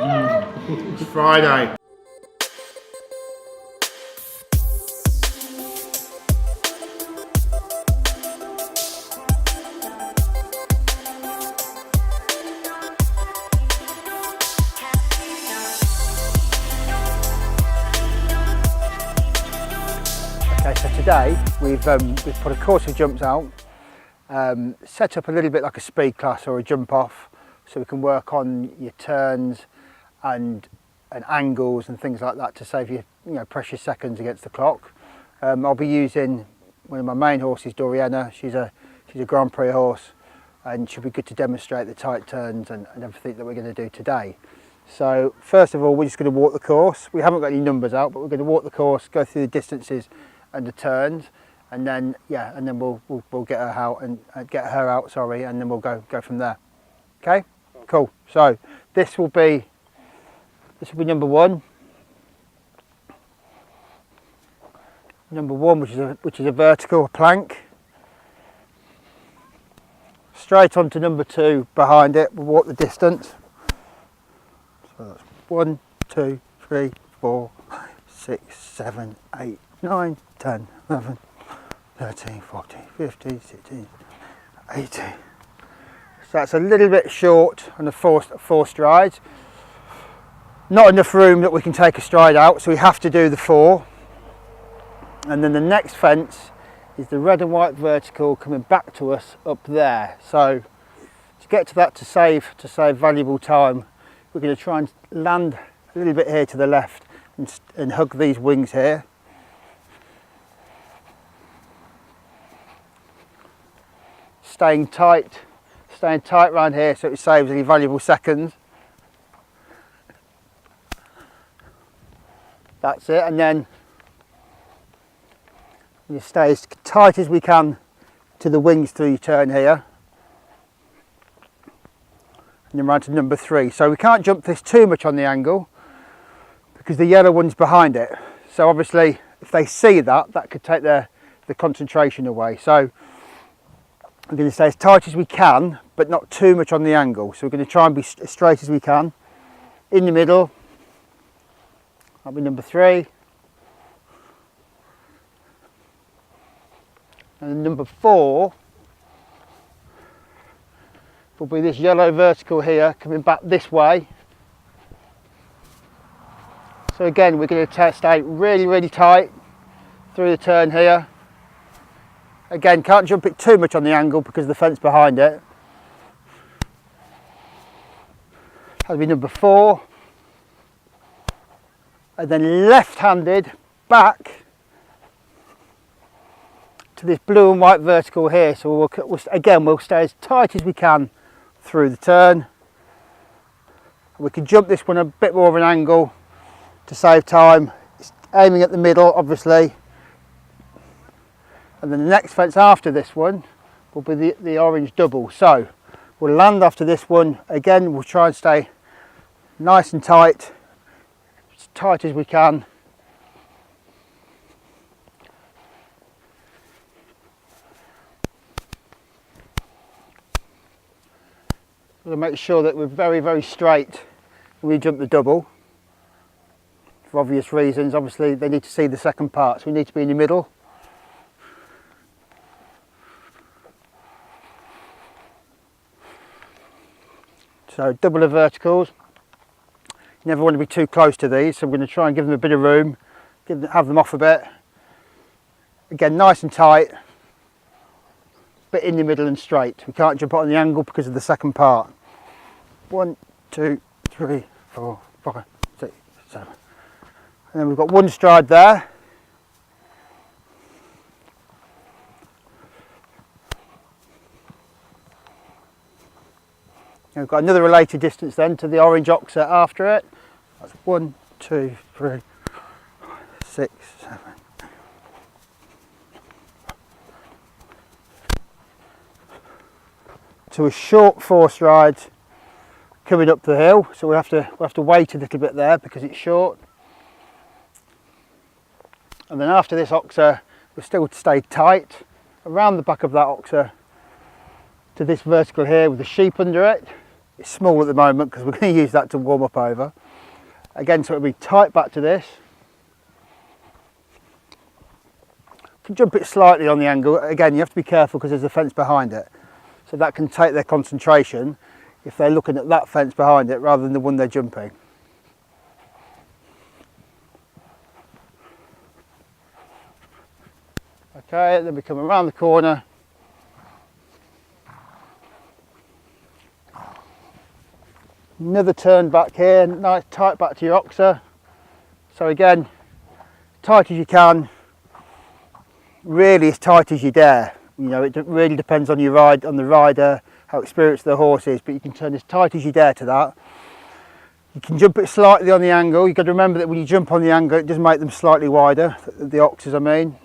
It's Friday. Okay, so today we've put a course of jumps out, set up a little bit like a speed class or a jump off, so we can work on your turns and angles and things like that to save you, precious seconds against the clock. I'll be using one of my main horses, Doriana. She's a Grand Prix horse, and she'll be good to demonstrate the tight turns and everything that we're going to do today. So first of all, we're just going to walk the course. We haven't got any numbers out, but we're going to walk the course, go through the distances and the turns, and then we'll get her out and then we'll go from there. Okay, cool. So this will be number one. Number one, which is a vertical plank. Straight onto number two behind it. We'll walk the distance. So that's 1, 2, 3, 4, 5, 6, 7, 8, 9, 10, 11, 13, 14, 15, 16, 18. So that's a little bit short on the four strides. Not enough room that we can take a stride out, so we have to do the 4. And then the next fence is the red and white vertical coming back to us up there. So to get to that, to save valuable time, we're going to try and land a little bit here to the left and hug these wings here. Staying tight around here so it saves any valuable seconds. That's it, and then you stay as tight as we can to the wings through your turn here. And then round to number 3. So we can't jump this too much on the angle because the yellow one's behind it. So obviously if they see that could take the concentration away. So we're going to stay as tight as we can, but not too much on the angle. So we're going to try and be as straight as we can. In the middle, that'll be number 3. And then number 4 will be this yellow vertical here, coming back this way. So again, we're going to stay really, really tight through the turn here. Again, can't jump it too much on the angle because of the fence behind it. That'll be number 4. And then left-handed back to this blue and white vertical here. So we'll stay as tight as we can through the turn. We can jump this one a bit more of an angle to save time. It's aiming at the middle, obviously. And then the next fence after this one will be the orange double. So we'll land after this one. Again, we'll try and stay nice and tight, as tight as we can. We'll make sure that we're very, very straight when we jump the double. For obvious reasons, obviously they need to see the second part, so we need to be in the middle. So double of verticals. You never want to be too close to these, so I'm going to try and give them a bit of room, have them off a bit. Again, nice and tight, but in the middle and straight. We can't jump it on the angle because of the second part. 1, 2, 3, 4, 5, 6, 7. And then we've got one stride there. And we've got another related distance then to the orange oxer after it. That's 1, 2, 3, 6, 7. To a short 4 strides coming up the hill, so we'll have to wait a little bit there because it's short. And then after this oxer, we'll still stay tight around the back of that oxer to this vertical here with the sheep under it. It's small at the moment because we're going to use that to warm up over. Again, so it'll be tight back to this. You can jump it slightly on the angle. Again, you have to be careful because there's a fence behind it. So that can take their concentration if they're looking at that fence behind it rather than the one they're jumping. Okay, then we come around the corner. Another turn back here, nice tight back to your oxer. So again, tight as you can, really as tight as you dare. You know, it really depends on your ride, on the rider, how experienced the horse is, but you can turn as tight as you dare to that. You can jump it slightly on the angle. You've got to remember that when you jump on the angle, it does make them slightly wider, the oxers I mean.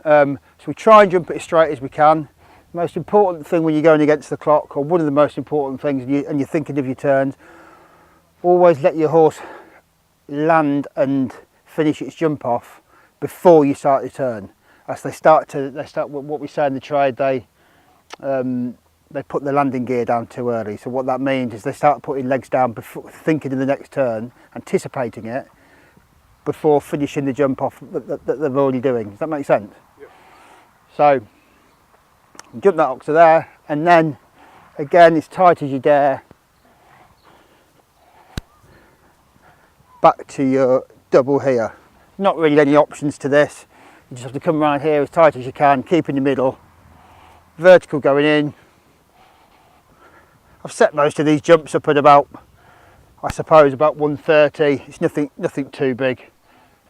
So we try and jump it as straight as we can. The most important thing when you're going against the clock, or one of the most important things, and you're thinking of your turns, always let your horse land and finish its jump off before you start your turn. As they start what we say in the trade, they put the landing gear down too early. So what that means is they start putting legs down before thinking of the next turn, anticipating it before finishing the jump off that they're already doing. Does that make sense? Yep. So jump that oxer there, and then again as tight as you dare back to your double here. Not really any options to this. You just have to come around here as tight as you can, keep in the middle, vertical going in. I've set most of these jumps up at about, I suppose, about 130. It's nothing too big.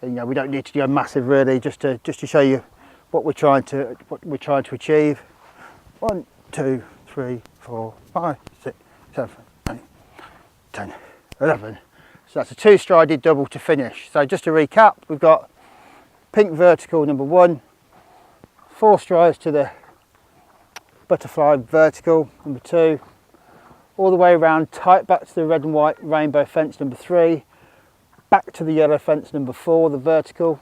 You know, we don't need to do a massive really, just to show you what we're trying to achieve. 1, 2, 3, 4, 5, 6, 7, 8, 10, 11. So that's a 2-strided double to finish. So just to recap, we've got pink vertical number 1, 4 strides to the butterfly vertical number 2, all the way around, tight back to the red and white rainbow fence number 3, back to the yellow fence number 4, the vertical,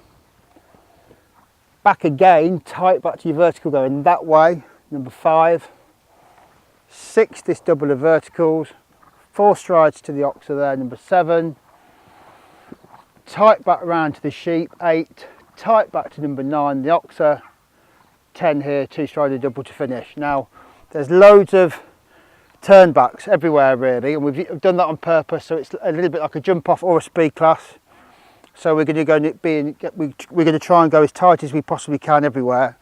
back again, tight back to your vertical going that way, number 5, 6 this double of verticals, 4 strides to the oxer there, number 7, tight back around to the sheep, 8, tight back to number 9, the oxer, 10 here, 2-strided double to finish. Now there's loads of turn backs everywhere really, and we've done that on purpose, so it's a little bit like a jump off or a speed class. So we're going to try and go as tight as we possibly can everywhere.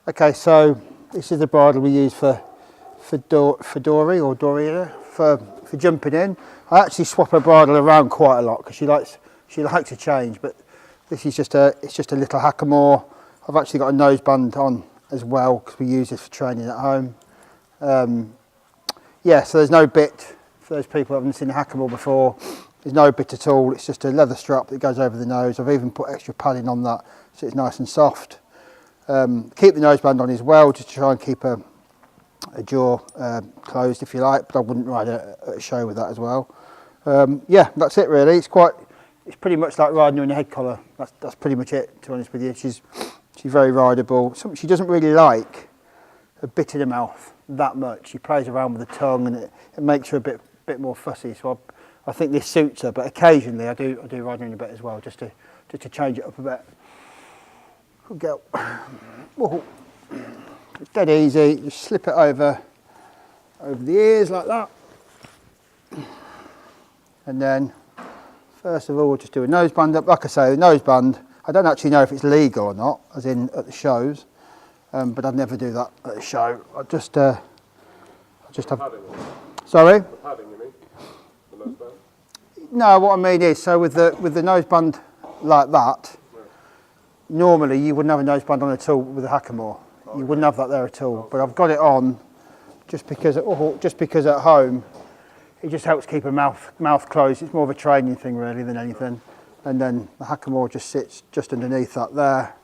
Okay, so this is the bridle we use for Dory or Doria for jumping in. I actually swap her bridle around quite a lot because she likes to change, but this is just a little hackamore. I've actually got a noseband on as well because we use this for training at home. Yeah, so there's no bit for those people who haven't seen a hackamore before. There's no bit at all. It's just a leather strap that goes over the nose. I've even put extra padding on that so it's nice and soft. Keep the noseband on as well, just to try and keep a jaw closed if you like, but I wouldn't ride a show with that as well. Yeah, that's it really. It's pretty much like riding her in a head collar. That's pretty much it, to be honest with you. She's very rideable. She doesn't really like a bit in her mouth that much. She plays around with the tongue, and it makes her a bit more fussy. So I think this suits her, but occasionally I do ride her in a bit as well, just to change it up a bit. Good girl. Oh. It's dead easy. Just slip it over the ears like that, and then first of all we'll just do a noseband up. Like I say, the noseband, I don't actually know if it's legal or not, as in at the shows, but I'd never do that at a show. I just have. Sorry. The padding, you mean? The noseband? No, what I mean is, so with the noseband like that, yeah. Normally you wouldn't have a noseband on at all with a hackamore. You wouldn't have that there at all, but I've got it on just because at home it just helps keep her mouth closed. It's more of a training thing really than anything. And then the hackamore just sits just underneath that there.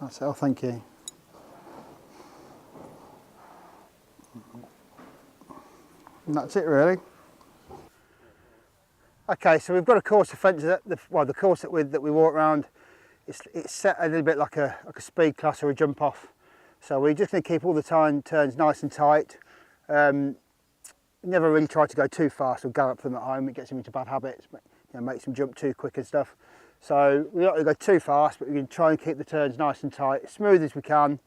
That's it. Oh, thank you. And that's it really. Okay, so we've got a course of fences. The course that we walk around. It's set a little bit like a speed class or a jump off So we're just going to keep all the turns nice and tight. Never really try to go too fast or gallop them at home. It gets them into bad habits, makes them jump too quick and stuff. So we're not going to go too fast, but we're going to try and keep the turns nice and tight, as smooth as we can.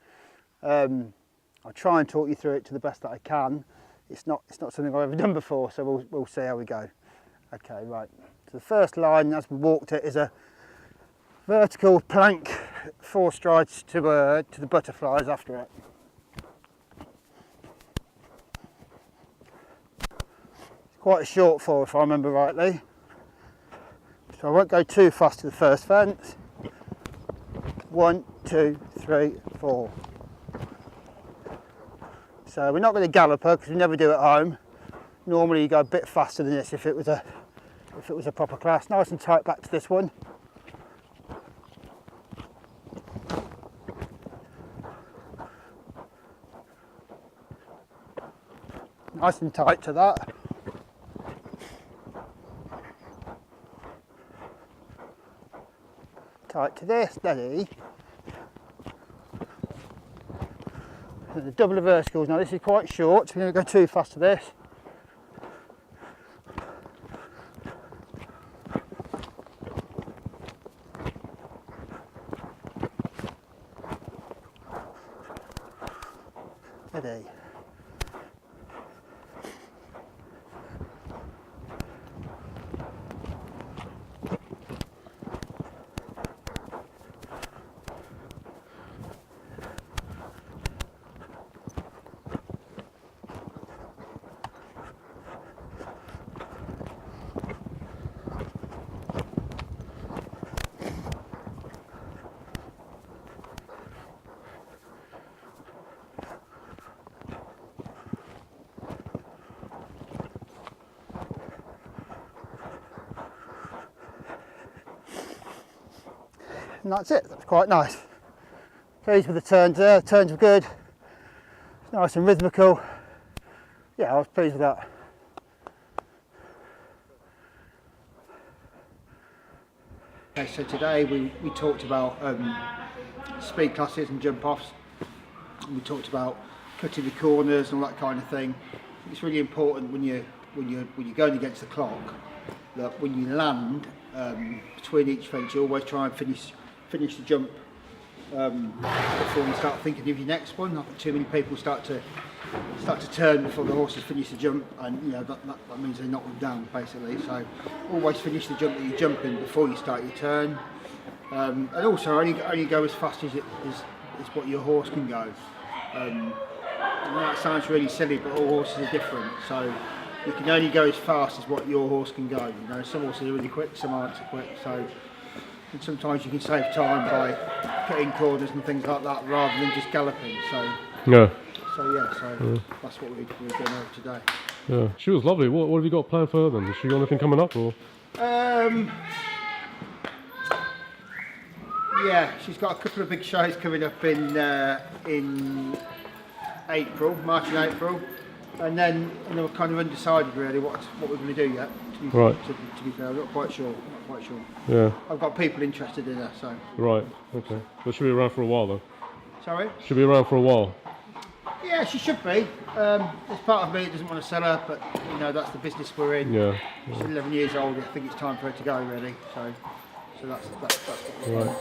I'll try and talk you through it to the best that I can. It's not something I've ever done before, so we'll see how we go. Okay, right. So the first line, as we walked it, is a vertical plank, 4 strides to the butterflies after it. It's quite a short fall if I remember rightly. So I won't go too fast to the first fence. 1, 2, 3, 4. So we're not going to gallop her because we never do at home. Normally you go a bit faster than this if it was a proper class. Nice and tight back to this one. Nice and tight to that. Tight to this, steady. And the double of verticals. Now this is quite short, so we're going to go too fast to this. Steady. And that's it. That's quite nice. Pleased with the turns there. The turns were good. It's nice and rhythmical. Yeah, I was pleased with that. Okay, so today we talked about speed classes and jump offs. And we talked about cutting the corners and all that kind of thing. It's really important when you're going against the clock that when you land between each fence, you always try and finish the jump before you start thinking of your next one. Not that too many people start to turn before the horses finish the jump, and that means they knock them down basically. So always finish the jump that you're jumping before you start your turn, and also only go as fast as what your horse can go. That sounds really silly, but all horses are different. So you can only go as fast as what your horse can go. Some horses are really quick, some aren't so quick. And sometimes you can save time by cutting corners and things like that rather than just galloping. So that's what we're doing over today. Yeah, she was lovely. What have you got planned for her then? Has she got anything coming up or? Yeah, she's got a couple of big shows coming up in March and April, and then we're kind of undecided really what we're going to do yet. To be fair, I'm not quite sure. Yeah. I've got people interested in her, so. Right. Okay. But she'll be around for a while though. Sorry? She'll be around for a while. Yeah, she should be. There's part of me that doesn't want to sell her, but that's the business we're in. Yeah. She's 11 years old. I think it's time for her to go really. So that's what we're doing. Right.